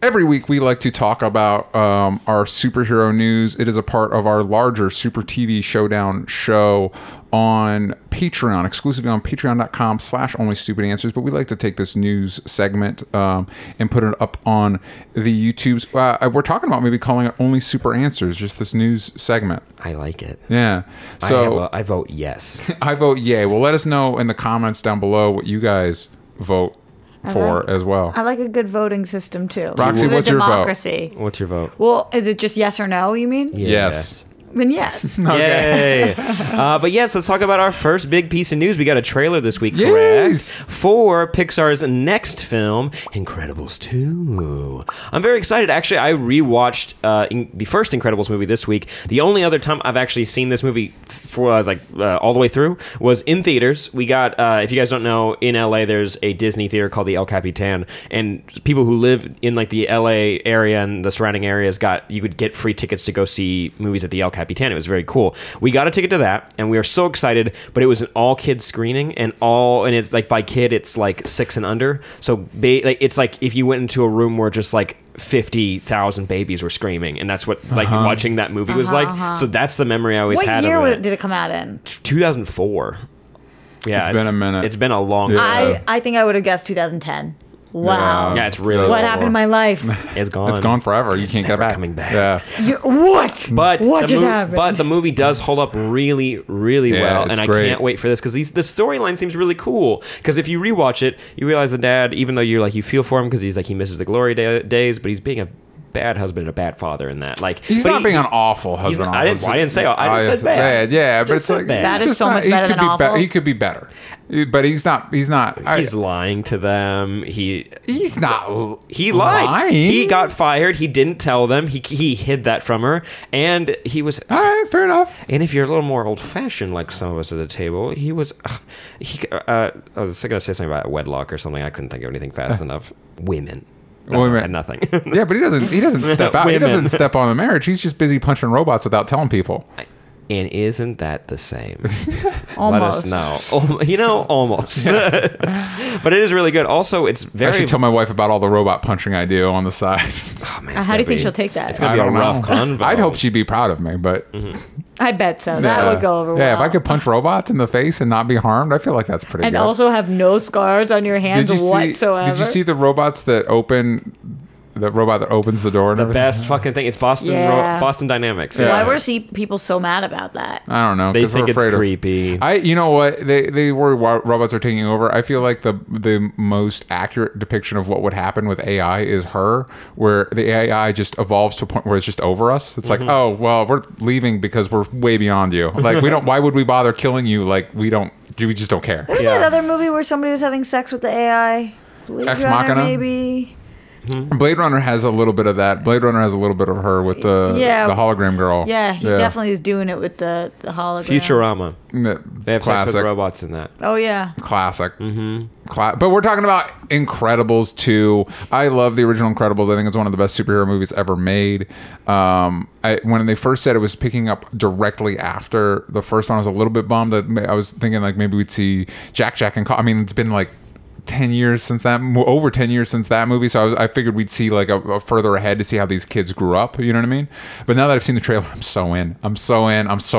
Every week, we like to talk about our superhero news. It is a part of our larger Super TV Showdown show on Patreon, exclusively on patreon.com/onlystupidanswers. But we like to take this news segment and put it up on the YouTubes. We're talking about maybe calling it Only Super Answers, just this news segment. I like it. Yeah. So I vote yes. I vote yay. Well, let us know in the comments down below what you guys vote for as well. I like a good voting system too. Roxy, what's your vote? Democracy. What's your vote? Well, is it just yes or no, you mean? Yeah. Yes. Then yes. Okay. Yay. But yes, let's talk about our first big piece of news. We got a trailer this week, Yes. correct? For Pixar's next film, Incredibles 2. I'm very excited. Actually, I rewatched the first Incredibles movie this week. The only other time I've actually seen this movie for all the way through was in theaters. We got, if you guys don't know, in LA, there's a Disney theater called the El Capitan, and people who live in like the LA area and the surrounding areas you could get free tickets to go see movies at the El Capitan. It was very cool. We got a ticket to that, and we were so excited. But it was an all-kids screening, and it's like by kid, it's like 6 and under. So it's like if you went into a room where just like 50,000 babies were screaming, and that's what watching that movie was like. So that's the memory I always had. What of year it. did it come out in? 2004. Yeah, it's been a minute. It's been a long. Yeah. I think I would have guessed 2010. Wow. Yeah, it's really. What happened in my life? It's gone. It's gone forever. You can't get back. Coming back. Yeah. What? But what just happened? But the movie does hold up really, really well, and I great. can't wait for this because the storyline seems really cool. Because if you rewatch it, you realize the dad, even though you feel for him because he misses the glory days, but he's being a bad husband and a bad father in that. Like he's not being an awful husband. I didn't say. I just said bad. Yeah, but it's like bad is so much better than awful. He could be better, but he's not. He's lying to them. He's not. He lied. Lying. He got fired. He didn't tell them. He hid that from her, and he was all right. Fair enough. And if you're a little more old-fashioned, like some of us at the table, he was. I was gonna say something about wedlock or something. I couldn't think of anything fast enough. Women. No, had nothing. Yeah, but he doesn't step out. He doesn't step on the marriage. He's just busy punching robots without telling people. And isn't that the same? Almost. Let us know. Almost. But it is really good. Also, it's very. I should tell my wife about all the robot punching I do on the side. Oh, man, how do you think she'll take that? It's gonna be a rough convo. I'd hope she'd be proud of me, but I bet so. That would go over well. Yeah, if I could punch robots in the face and not be harmed, I feel like that's pretty good. And also have no scars on your hands whatsoever. Did you see the robots that open? The robot that opens the door. And the best fucking thing. It's Boston Dynamics. Yeah. Why were people so mad about that? I don't know. They think it's creepy. You know what? They worry robots are taking over. I feel like the most accurate depiction of what would happen with AI is her, where the AI just evolves to a point where it's just over us. It's like, oh well, we're leaving because we're way beyond you. Like we don't. Why would we bother killing you? Like we just don't care. What was that other movie where somebody was having sex with the AI? Ex Machina, maybe. Blade Runner has a little bit of that. Blade Runner has a little bit of her with the hologram girl. Yeah, he definitely is doing it with the hologram. Futurama. They have classic. sex with robots in that. Oh, yeah. Classic. But we're talking about Incredibles 2. I love the original Incredibles. I think it's one of the best superhero movies ever made. When they first said it was picking up directly after the first one, I was a little bit bummed. I was thinking like maybe we'd see Jack and... I mean, it's been like 10 years since that, over 10 years since that movie, so I figured we'd see like a further ahead to see how these kids grew up, you know what I mean? But now that I've seen the trailer, I'm so in. I'm so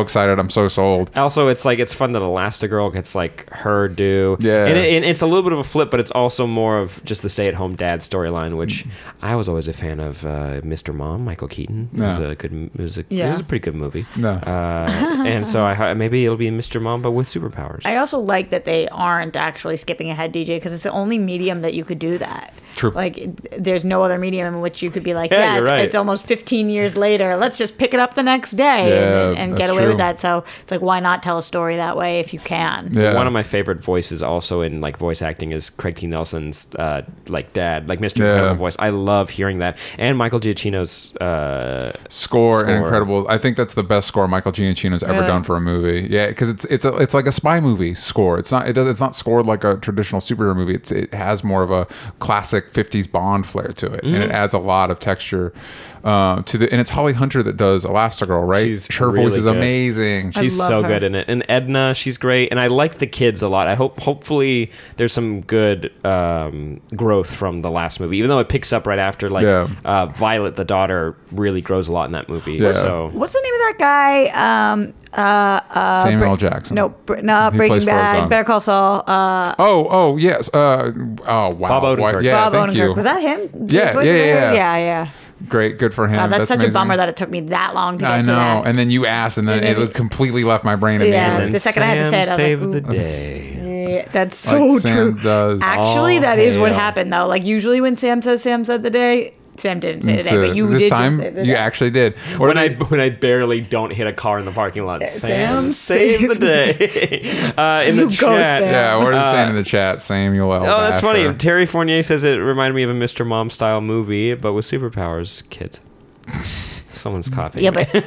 excited. I'm so sold. Also, it's fun that Elastigirl gets like her due. Yeah. And it's a little bit of a flip, but it's also more of just the stay-at-home dad storyline, which I was always a fan of. Mr. Mom, Michael Keaton. It was a pretty good movie. No. And so maybe it'll be Mr. Mom, but with superpowers. I also like that they aren't actually skipping ahead, DJ, because it's the only medium that you could do that. True. Like, there's no other medium in which you could be like, you're right. It's almost 15 years later. Let's just pick it up the next day and get away with that. So it's like, why not tell a story that way if you can? Yeah. One of my favorite voices also in like voice acting is Craig T. Nelson's like dad, like Mr. Incredible voice. I love hearing that. And Michael Giacchino's score and Incredible. I think that's the best score Michael Giacchino's ever done for a movie. Yeah, because it's like a spy movie score. It's not scored like a traditional superhero movie. It has more of a classic like 50s Bond flair to it, and it adds a lot of texture to the. And it's Holly Hunter that does Elastigirl, right? Her really voice is good. amazing. She's love so her. good in it, and Edna, she's great, and I like the kids a lot. I hopefully there's some good growth from the last movie, even though it picks up right after. Like Violet, the daughter, really grows a lot in that movie. Yeah. So What's the name of that guy? Samuel L. Jackson. No, He Breaking plays Bad. Frozone. Better Call Saul. Oh yes. Oh wow. Bob Odenkirk. Yeah, Bob thank Odenkirk. you. Was that him? Yeah, Yeah. Great, good for him. Wow, that's such amazing. a bummer that it took me that long to get I to know. that. And then you asked, and then And then it completely left my brain Yeah. immediately. The second I had to say it, I was like, saved ooh. the day. Yeah, that's so Like true. Sam does. Actually, All that is what hail. happened though. Like usually when Sam says Sam said the day, Sam didn't say the day, but you this did time just say the you day. actually did. Or When I barely don't hit a car in the parking lot, Sam saved the day. In the You go, chat, Sam. Yeah, we're just saying in the chat, Samuel L. Oh, that's Basher. funny. Terry Fournier says it reminded me of a Mr. Mom style movie, but with superpowers. Kids. Someone's copying. Yeah, me. but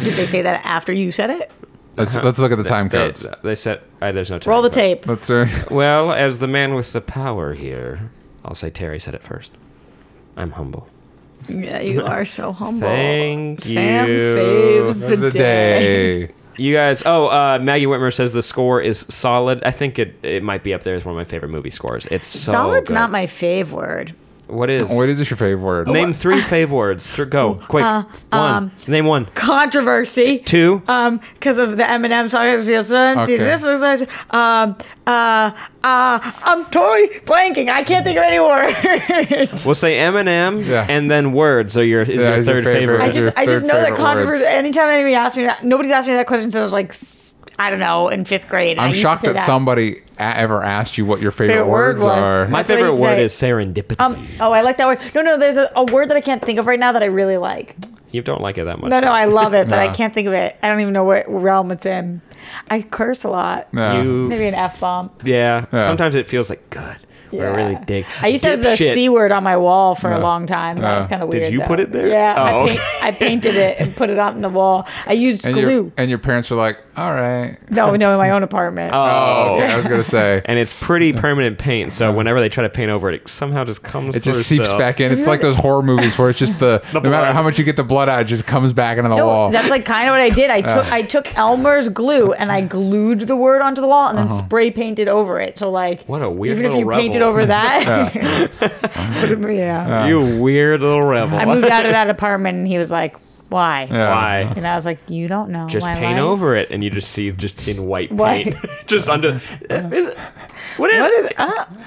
did they say that after you said it? Let's look at the time codes. They said there's no time. Roll the codes. tape. Let's Well, as the man with the power here, I'll say Terry said it first. I'm humble. Yeah, you are so humble. Thank Sam you. saves the day. You guys, Maggie Whitmer says the score is solid. I think it might be up there as one of my favorite movie scores. It's so Solid's good. not my fave word. What is? What is your favorite word? Name 3 fave words. Go, quick. One. Name 1. Controversy. 2. Because of the Eminem song. It feels did Okay. this. I'm totally blanking. I can't think of any words. We'll say Eminem Yeah. and then words. So your is your third favorite. favorite. I just know that favorite controversy. words. Anytime anybody asks me that, nobody's asked me that question since I was like, I don't know, in 5th grade. and I I'm used to shocked say that somebody ever asked you what your favorite Favorite word words was. are. My That's what favorite you word say. is serendipity. Oh, I like that word. No, there's a word that I can't think of right now that I really like. You don't like it that much. No, I love it, but I No. can't think of it. I don't even know what realm it's in. I curse a lot. Yeah. Maybe an F-bomb. Yeah. Yeah. Sometimes it feels like good. Or I really dig. I used to have the Dipshit. C word on my wall for a long time. That was kind of weird. Did you though. put it there? Yeah, Oh, okay. I painted it and put it on the wall. I used and glue. your parents were like, all right. No, in my own apartment. Oh, Okay, I was gonna say. And it's pretty permanent paint, so whenever they try to paint over it, it somehow just comes It through just seeps still. back in. It's like those horror movies where it's just no matter blood. how much you get the blood out, it just comes back into the No, wall. that's like kind of what I did. I took Elmer's glue and I glued the word onto the wall and then spray painted over it. So like, What a weird even if little you painted rebel. over that, yeah. You weird little rebel. I moved out of that apartment and he was like, "Why?" Yeah. Why? And I was like, "You don't know." Just my paint life." over it, and you just see just in white White. paint, just under. What is? What is?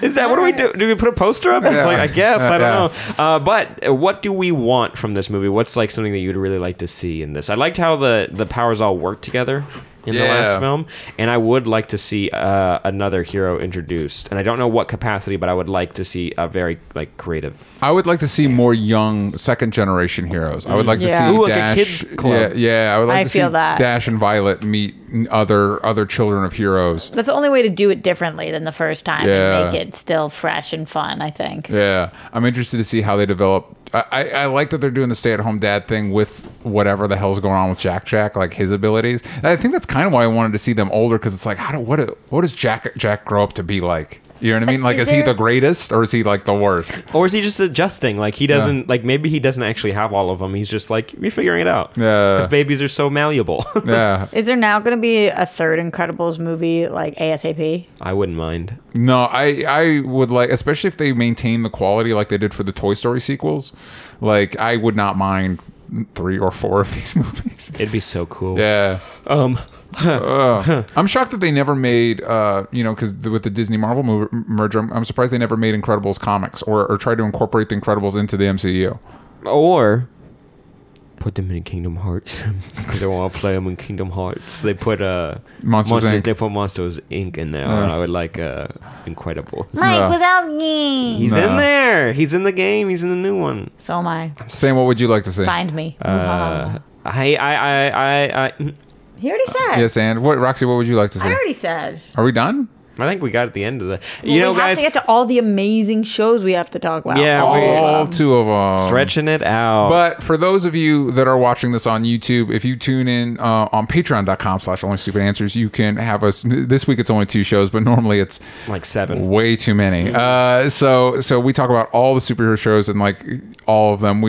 Is that what do we do? Do we put a poster up? It's Yeah. like I guess I Yeah. don't know. But what do we want from this movie? What's like something that you'd really like to see in this? I liked how the powers all work together in the last film, and I would like to see another hero introduced. And I don't know what capacity, but I would like to see a very like creative. I would like to see more young second generation heroes. I would like to Yeah. see Ooh, like a Dash. kids club. Yeah. I would like I to see feel that. Dash and Violet meet other children of heroes. That's the only way to do it differently than the first time Yeah. and make it still fresh and fun. I think. Yeah, I'm interested to see how they develop. I like that they're doing the stay-at-home dad thing with whatever the hell's going on with Jack, like his abilities. And I think that's kind of why I wanted to see them older, because it's like, what does Jack grow up to be like? You know what I mean? Like, is he the greatest or is he like the worst? Or is he just adjusting? Like he doesn't like maybe he doesn't actually have all of them. He's just like you're figuring it out. Yeah. Because babies are so malleable. Yeah. Is there now going to be a third Incredibles movie like ASAP? I wouldn't mind. No, I would like, especially if they maintain the quality like they did for the Toy Story sequels. Like, I would not mind 3 or 4 of these movies. It'd be so cool. Yeah. I'm shocked that they never made, because with the Disney Marvel merger, I'm surprised they never made Incredibles comics or tried to incorporate the Incredibles into the MCU. Or put them in Kingdom Hearts. They want to play them in Kingdom Hearts. They put Monsters, Inc. They put Monsters Inc. in there. Yeah. I would like Incredible. Mike No. Wazowski. He's in there. He's in the game. He's in the new one. So am I. Sam, what would you like to see? Find me. I He already said. Yes, and Roxy, what would you like to see? I already said. Are we done? I think we got at the end of the. We have guys, to get to all the amazing shows we have to talk about. Yeah, all 2 of them. Stretching it out. But for those of you that are watching this on YouTube, if you tune in on patreon.com/onlystupidanswers, you can have us. This week it's only 2 shows, but normally it's like 7. Way too many. So we talk about all the superhero shows and like all of them.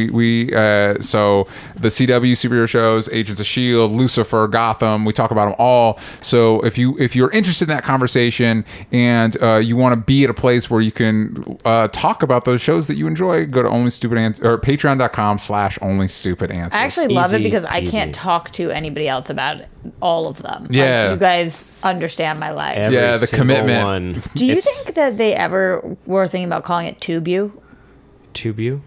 So the CW superhero shows, Agents of S.H.I.E.L.D., Lucifer, Gotham, we talk about them all. So if you're interested in that conversation and you want to be at a place where you can talk about those shows that you enjoy, go to patreon.com/onlystupidanswers. I actually love it because I Easy. can't talk to anybody else about all of them. Yeah. Like, you guys understand my life. Every the single commitment. One. Do you think that they ever were thinking about calling it TubeU TubeU?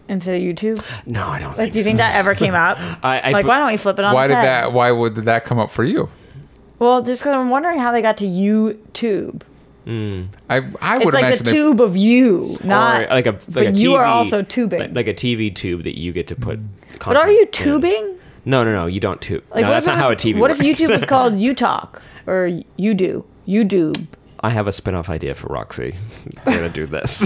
instead of YouTube? No, I don't Like, think do you think that ever came up? Why don't we flip it on Why its did head? Why would that come up for you? Well, just because I'm wondering how they got to YouTube. I It's would like imagine the tube of you, not Or like a but a you TV, are also tubing. like a TV tube that you get to put. But are you in. tubing? No, you don't tube. Like, No, what that's if not it how a was- TV What works. if YouTube was called You Talk or You Do? YouTube. I have a spin-off idea for Roxy. We're gonna do this.